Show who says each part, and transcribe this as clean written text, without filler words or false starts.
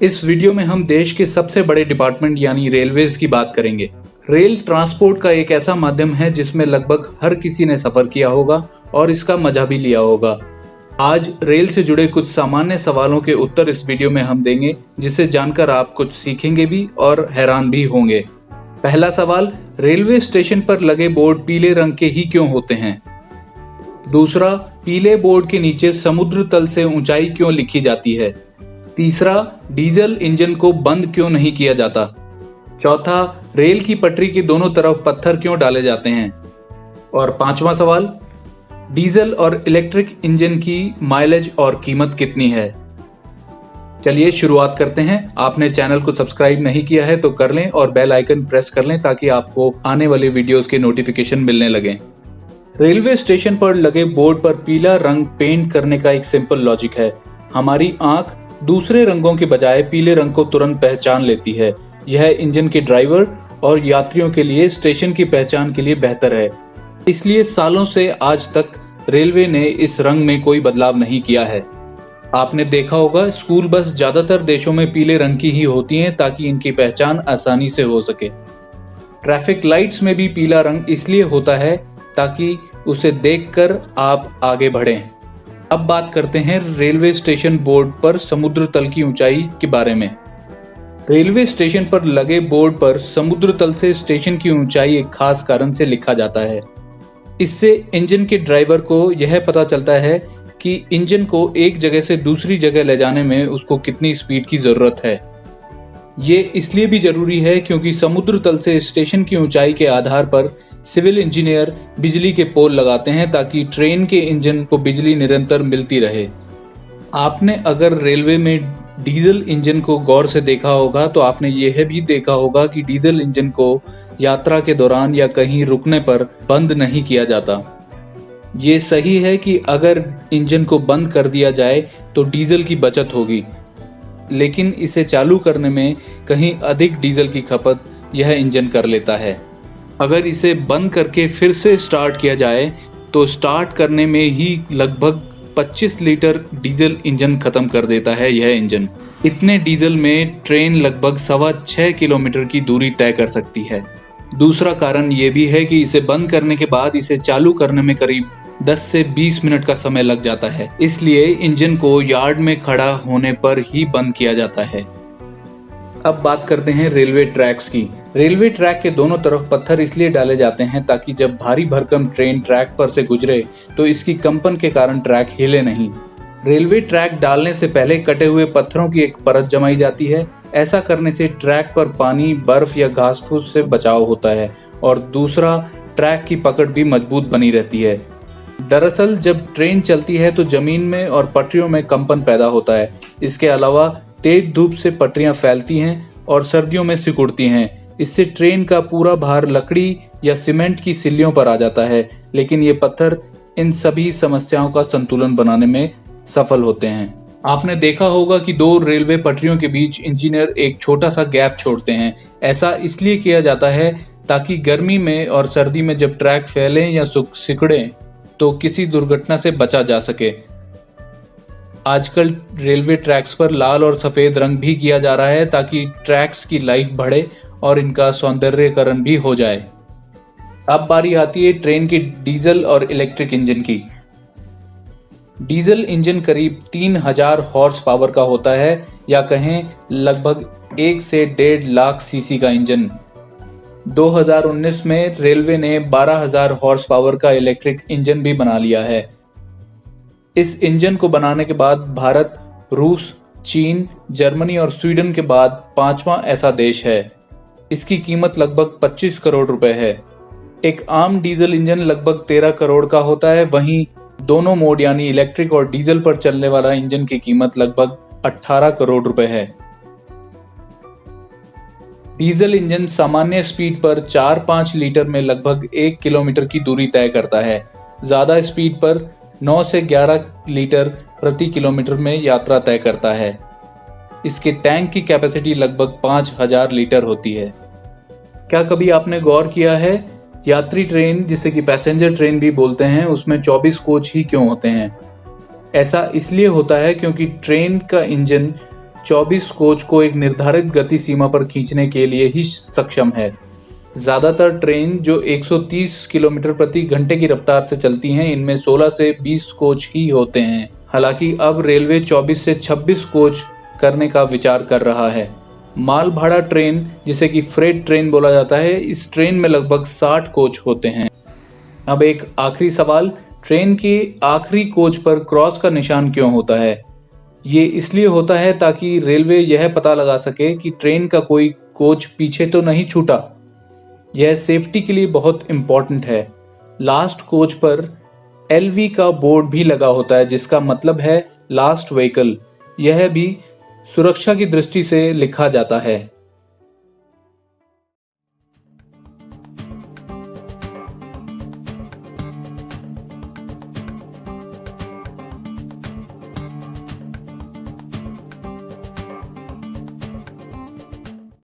Speaker 1: इस वीडियो में हम देश के सबसे बड़े डिपार्टमेंट यानी रेलवेज की बात करेंगे। रेल ट्रांसपोर्ट का एक ऐसा माध्यम है जिसमें लगभग हर किसी ने सफर किया होगा और इसका मजा भी लिया होगा। आज रेल से जुड़े कुछ सामान्य सवालों के उत्तर इस वीडियो में हम देंगे, जिसे जानकर आप कुछ सीखेंगे भी और हैरान भी होंगे। पहला सवाल, रेलवे स्टेशन पर लगे बोर्ड पीले रंग के ही क्यों होते हैं? दूसरा, पीले बोर्ड के नीचे समुद्र तल से ऊंचाई क्यों लिखी जाती है? तीसरा, डीजल इंजन को बंद क्यों नहीं किया जाता? चौथा, रेल की पटरी की दोनों तरफ पत्थर क्यों डाले जाते हैं? और पांचवा सवाल, डीजल और इलेक्ट्रिक इंजन की माइलेज और कीमत कितनी है? चलिए शुरुआत करते हैं। आपने चैनल को सब्सक्राइब नहीं किया है तो कर लें और बेल आइकन प्रेस कर लें ताकि आपको आने वाले वीडियोस के नोटिफिकेशन मिलने लगे। रेलवे स्टेशन पर लगे बोर्ड पर पीला रंग पेंट करने का एक सिंपल लॉजिक है। हमारी आंख दूसरे रंगों के बजाय पीले रंग को तुरंत पहचान लेती है। यह इंजन के ड्राइवर और यात्रियों के लिए स्टेशन की पहचान के लिए बेहतर है। इसलिए सालों से आज तक रेलवे ने इस रंग में कोई बदलाव नहीं किया है। आपने देखा होगा, स्कूल बस ज्यादातर देशों में पीले रंग की ही होती हैं ताकि इनकी पहचान आसानी से हो सके। ट्रैफिक लाइट्स में भी पीला रंग इसलिए होता है ताकि उसे देखकर आप आगे बढ़ें। अब बात करते हैं रेलवे स्टेशन बोर्ड पर समुद्र तल की ऊंचाई के बारे में। रेलवे स्टेशन पर लगे बोर्ड पर समुद्र तल से स्टेशन की ऊंचाई एक खास कारण से लिखा जाता है। इससे इंजन के ड्राइवर को यह पता चलता है कि इंजन को एक जगह से दूसरी जगह ले जाने में उसको कितनी स्पीड की जरूरत है। ये इसलिए भी जरूरी है क्योंकि समुद्र तल से स्टेशन की ऊंचाई के आधार पर सिविल इंजीनियर बिजली के पोल लगाते हैं ताकि ट्रेन के इंजन को बिजली निरंतर मिलती रहे। आपने अगर रेलवे में डीजल इंजन को गौर से देखा होगा तो आपने यह भी देखा होगा कि डीजल इंजन को यात्रा के दौरान या कहीं रुकने पर बंद नहीं किया जाता। ये सही है कि अगर इंजन को बंद कर दिया जाए तो डीजल की बचत होगी, लेकिन इसे चालू करने में कहीं अधिक डीजल की खपत यह इंजन कर लेता है। अगर इसे बंद करके फिर से स्टार्ट किया जाए तो स्टार्ट करने में ही लगभग 25 लीटर डीजल इंजन खत्म कर देता है यह इंजन। इतने डीजल में ट्रेन लगभग 6.25 किलोमीटर की दूरी तय कर सकती है। दूसरा कारण ये भी है कि इसे बंद करने के बाद इसे चालू करने में करीब 10 से 20 मिनट का समय लग जाता है। इसलिए इंजन को यार्ड में खड़ा होने पर ही बंद किया जाता है। अब बात करते हैं रेलवे ट्रैक्स की। रेलवे ट्रैक के दोनों तरफ पत्थर इसलिए डाले जाते हैं ताकि जब भारी भरकम ट्रेन ट्रैक पर से गुजरे तो इसकी कंपन के कारण ट्रैक हिले नहीं। रेलवे ट्रैक डालने से पहले कटे हुए पत्थरों की एक परत जमाई जाती है। ऐसा करने से ट्रैक पर पानी, बर्फ या घास फूस से बचाव होता है और दूसरा, ट्रैक की पकड़ भी मजबूत बनी रहती है। दरअसल जब ट्रेन चलती है तो जमीन में और पटरियों में कंपन पैदा होता है। इसके अलावा तेज धूप से पटरियां फैलती हैं और सर्दियों में सिकुड़ती हैं। इससे ट्रेन का पूरा भार लकड़ी या सीमेंट की सिल्लियों पर आ जाता है, लेकिन ये पत्थर इन सभी समस्याओं का संतुलन बनाने में सफल होते हैं। आपने देखा होगा कि दो रेलवे पटरियों के बीच इंजीनियर एक छोटा सा गैप छोड़ते हैं। ऐसा इसलिए किया जाता है ताकि गर्मी में और सर्दी में जब ट्रैक फैले या सिकुड़े तो किसी दुर्घटना से बचा जा सके। आजकल रेलवे ट्रैक्स पर लाल और सफेद रंग भी किया जा रहा है ताकि ट्रैक्स की लाइफ बढ़े और इनका सौंदर्यीकरण भी हो जाए। अब बारी आती है ट्रेन की डीजल और इलेक्ट्रिक इंजन की। डीजल इंजन करीब 3000 हॉर्स पावर का होता है, या कहें लगभग 1 से 1.5 लाख सीसी का इंजन। 2019 में रेलवे ने 12,000 हॉर्स पावर का इलेक्ट्रिक इंजन भी बना लिया है। इस इंजन को बनाने के बाद भारत, रूस, चीन, जर्मनी और स्वीडन के बाद 5वां ऐसा देश है। इसकी कीमत लगभग 25 करोड़ रुपए है। एक आम डीजल इंजन लगभग 13 करोड़ का होता है, वहीं दोनों मोड यानी इलेक्ट्रिक और डीजल पर चलने वाला इंजन की कीमत लगभग 18 करोड़ रुपए है। डीजल इंजन सामान्य स्पीड पर 4-5 लीटर में लगभग 1 किलोमीटर की दूरी तय करता है। ज्यादा स्पीड पर 9 से 11 लीटर प्रति किलोमीटर में यात्रा तय करता है। इसके टैंक की कैपेसिटी लगभग 5000 लीटर होती है। क्या कभी आपने गौर किया है, यात्री ट्रेन जिसे कि पैसेंजर ट्रेन भी बोलते हैं, उसमें 24 कोच ही क्यों होते हैं? ऐसा इसलिए होता है क्योंकि ट्रेन का इंजन 24 कोच को एक निर्धारित गति सीमा पर खींचने के लिए ही सक्षम है। ज़्यादातर ट्रेन जो 130 किलोमीटर प्रति घंटे की रफ्तार से चलती हैं, इनमें 16 से 20 कोच ही होते हैं। हालांकि अब रेलवे 24 से 26 कोच करने का विचार कर रहा है। माल भाड़ा ट्रेन, जिसे कि फ्रेट ट्रेन बोला जाता है, इस ट्रेन में लगभग 60 कोच होते हैं। अब एक आखिरी सवाल, ट्रेन के आखिरी कोच पर क्रॉस का निशान क्यों होता है? ये इसलिए होता है ताकि रेलवे यह पता लगा सके कि ट्रेन का कोई कोच पीछे तो नहीं छूटा। यह सेफ्टी के लिए बहुत इम्पोर्टेंट है। लास्ट कोच पर LV का बोर्ड भी लगा होता है, जिसका मतलब है लास्ट व्हीकल। यह भी सुरक्षा की दृष्टि से लिखा जाता है।